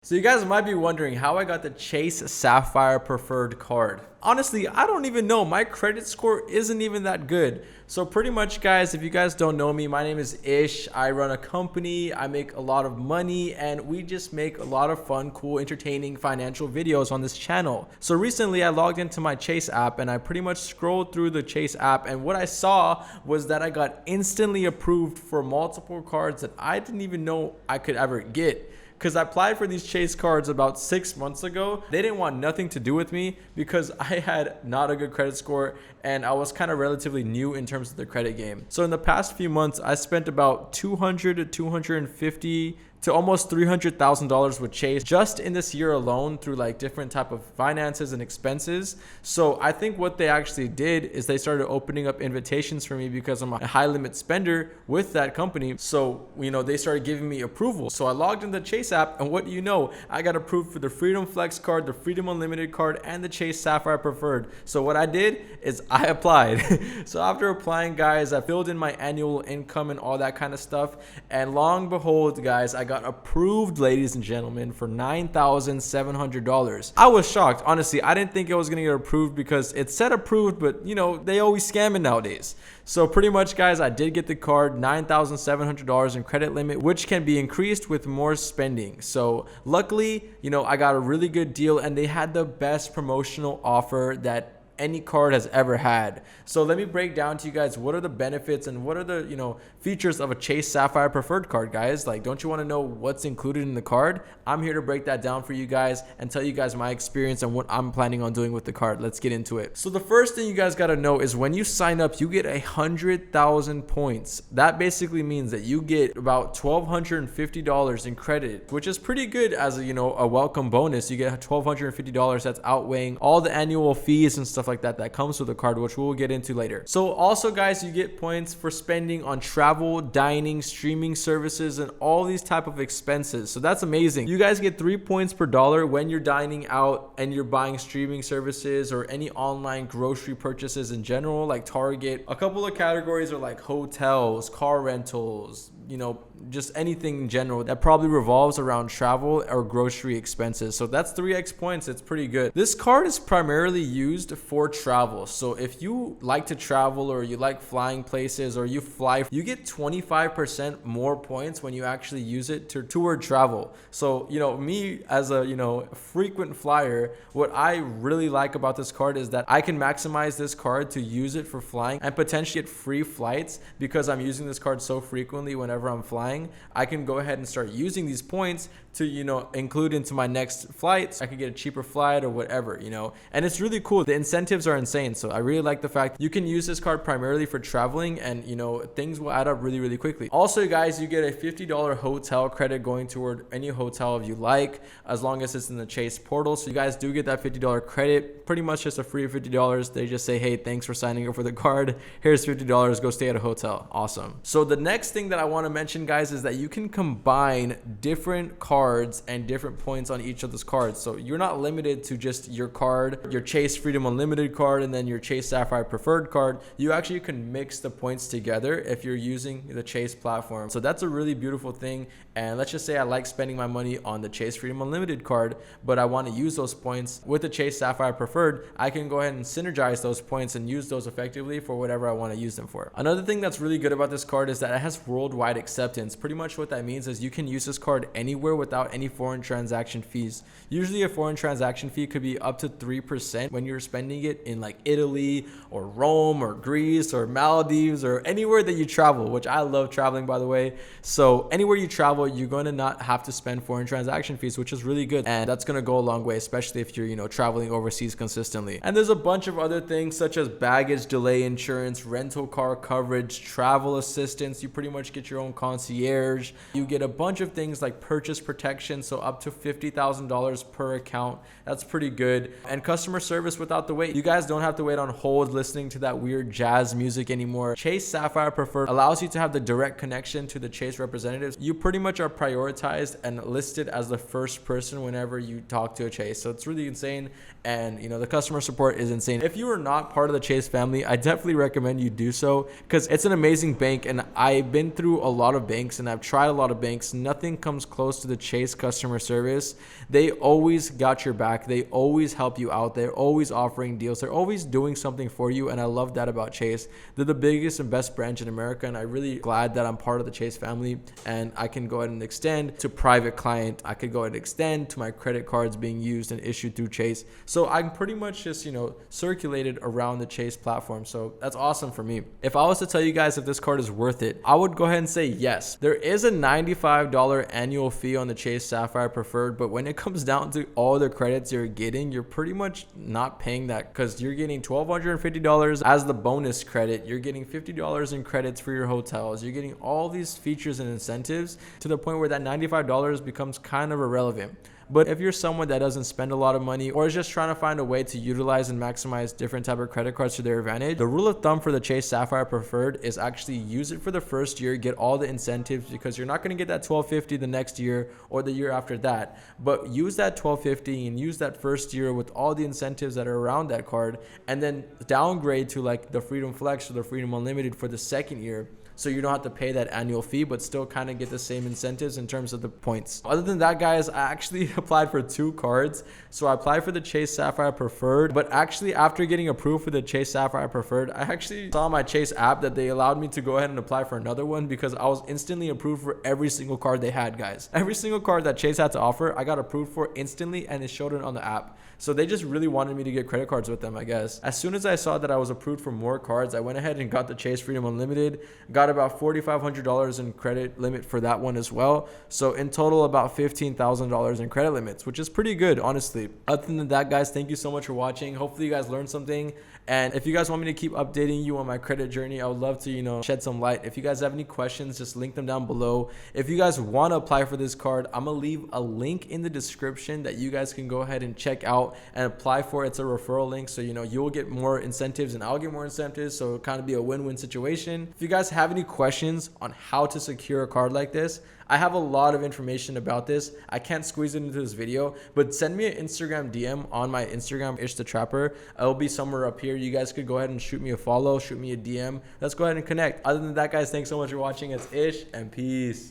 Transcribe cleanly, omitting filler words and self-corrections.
So you guys might be wondering how I got the Chase Sapphire Preferred card. Honestly, I don't even know. My credit score isn't even that good. So pretty much, guys, if you guys don't know me, my name is Ish. I run a company. I make a lot of money, and we just make a lot of fun, cool, entertaining financial videos on this channel. So recently I logged into my Chase app and I pretty much scrolled through the Chase app, and what I saw was that I got instantly approved for multiple cards that I didn't even know I could ever get. Because I applied for these Chase cards about 6 months ago. They didn't want nothing to do with me because I had not a good credit score and I was kind of relatively new in terms of the credit game. So in the past few months, I spent about $200 to $250 to almost $300,000 with Chase just in this year alone through like different type of finances and expenses. So I think what they actually did is they started opening up invitations for me because I'm a high limit spender with that company. So, they started giving me approval. So I logged in the Chase app, and what do you know? I got approved for the Freedom Flex card, the Freedom Unlimited card, and the Chase Sapphire Preferred. So what I did is I applied. So after applying, guys, I filled in my annual income and all that kind of stuff. And long and behold, guys, I got approved, ladies and gentlemen, for $9,700. I was shocked. Honestly, I didn't think it was going to get approved because it said approved, but they always scamming nowadays. So pretty much, guys, I did get the card, $9,700 in credit limit, which can be increased with more spending. So luckily, I got a really good deal, and they had the best promotional offer that any card has ever had. So let me break down to you guys what are the benefits and what are the features of a Chase Sapphire Preferred card, guys. Like, don't you want to know what's included in the card? I'm here to break that down for you guys and tell you guys my experience and what I'm planning on doing with the card. Let's get into it. So the first thing you guys got to know is when you sign up, you get 100,000 points. That basically means that you get about $1,250 in credit, which is pretty good as a welcome bonus. You get $1,250 that's outweighing all the annual fees and stuff like that comes with the card, which we'll get into later. So also, guys, you get points for spending on travel, dining, streaming services, and all these type of expenses. So that's amazing. You guys get 3 points per dollar when you're dining out and you're buying streaming services or any online grocery purchases in general, like Target. A couple of categories are like hotels, car rentals, just anything in general that probably revolves around travel or grocery expenses. So that's 3x points. It's pretty good. This card is primarily used for travel. So if you like to travel or you like flying places or you fly, you get 25% more points when you actually use it toward travel. So, me as a, frequent flyer, what I really like about this card is that I can maximize this card to use it for flying and potentially get free flights because I'm using this card so frequently whenever I'm flying. I can go ahead and start using these points to, include into my next flights. I could get a cheaper flight or whatever, and it's really cool. The incentives are insane. So I really like the fact you can use this card primarily for traveling and, things will add up really, really quickly. Also, guys, you get a $50 hotel credit going toward any hotel if you like, as long as it's in the Chase portal. So you guys do get that $50 credit, pretty much just a free $50. They just say, hey, thanks for signing up for the card. Here's $50. Go stay at a hotel. Awesome. So the next thing that I want to mention, guys, is that you can combine different cards and different points on each of those cards. So you're not limited to just your card, your Chase Freedom Unlimited card, and then your Chase Sapphire Preferred card. You actually can mix the points together if you're using the Chase platform. So that's a really beautiful thing. And let's just say I like spending my money on the Chase Freedom Unlimited card, but I want to use those points with the Chase Sapphire Preferred. I can go ahead and synergize those points and use those effectively for whatever I want to use them for. Another thing that's really good about this card is that it has worldwide acceptance. Pretty much what that means is you can use this card anywhere without any foreign transaction fees. Usually a foreign transaction fee could be up to 3% when you're spending it in like Italy or Rome or Greece or Maldives or anywhere that you travel, which I love traveling, by the way. So anywhere you travel, you're going to not have to spend foreign transaction fees, which is really good. And that's going to go a long way, especially if you're, traveling overseas consistently. And there's a bunch of other things such as baggage delay insurance, rental car coverage, travel assistance. You pretty much get your own concierge. You get a bunch of things like purchase protection, so up to $50,000 per account. That's pretty good. And customer service without the wait. You guys don't have to wait on hold listening to that weird jazz music anymore. Chase Sapphire Preferred allows you to have the direct connection to the Chase representatives. You pretty much are prioritized and listed as the first person whenever you talk to a Chase. So it's really insane. And the customer support is insane. If you are not part of the Chase family, I definitely recommend you do so because it's an amazing bank. And I've been through a lot of banks and I've tried a lot of banks. Nothing comes close to the Chase customer service, they always got your back. They always help you out. They're always offering deals. They're always doing something for you. And I love that about Chase. They're the biggest and best branch in America. And I'm really glad that I'm part of the Chase family, and I can go ahead and extend to private client. I could go ahead and extend to my credit cards being used and issued through Chase. So I'm pretty much just, circulated around the Chase platform. So that's awesome for me. If I was to tell you guys if this card is worth it, I would go ahead and say yes. There is a $95 annual fee on the Chase Sapphire Preferred, but when it comes down to all the credits you're getting, you're pretty much not paying that, because you're getting $1,250 as the bonus credit. You're getting $50 in credits for your hotels. You're getting all these features and incentives to the point where that $95 becomes kind of irrelevant. But if you're someone that doesn't spend a lot of money or is just trying to find a way to utilize and maximize different type of credit cards to their advantage, the rule of thumb for the Chase Sapphire Preferred is actually use it for the first year, get all the incentives, because you're not going to get that $1,250 the next year or the year after that. But use that $1,250 and use that first year with all the incentives that are around that card, and then downgrade to like the Freedom Flex or the Freedom Unlimited for the second year. So you don't have to pay that annual fee, but still kind of get the same incentives in terms of the points. Other than that, guys, I actually applied for 2 cards. So I applied for the Chase Sapphire Preferred, but actually after getting approved for the Chase Sapphire Preferred, I actually saw on my Chase app that they allowed me to go ahead and apply for another one, because I was instantly approved for every single card they had, guys. Every single card that Chase had to offer, I got approved for instantly, and it showed it on the app. So they just really wanted me to get credit cards with them, I guess. As soon as I saw that I was approved for more cards, I went ahead and got the Chase Freedom Unlimited, got about $4,500 in credit limit for that one as well. So in total, about $15,000 in credit limits, which is pretty good, honestly. Other than that, guys, thank you so much for watching. Hopefully you guys learned something. And if you guys want me to keep updating you on my credit journey, I would love to, shed some light. If you guys have any questions, just link them down below. If you guys want to apply for this card, I'm going to leave a link in the description that you guys can go ahead and check out and apply for. It's a referral link, so you'll get more incentives and I'll get more incentives, so it'll kind of be a win-win situation. If you guys have any questions on how to secure a card like this, I have a lot of information about this. I can't squeeze it into this video, but send me an Instagram DM on my Instagram, Ish the Trapper. It'll be somewhere up here. You guys could go ahead and shoot me a follow, shoot me a DM. Let's go ahead and connect. Other than that, guys, thanks so much for watching. It's Ish, and peace.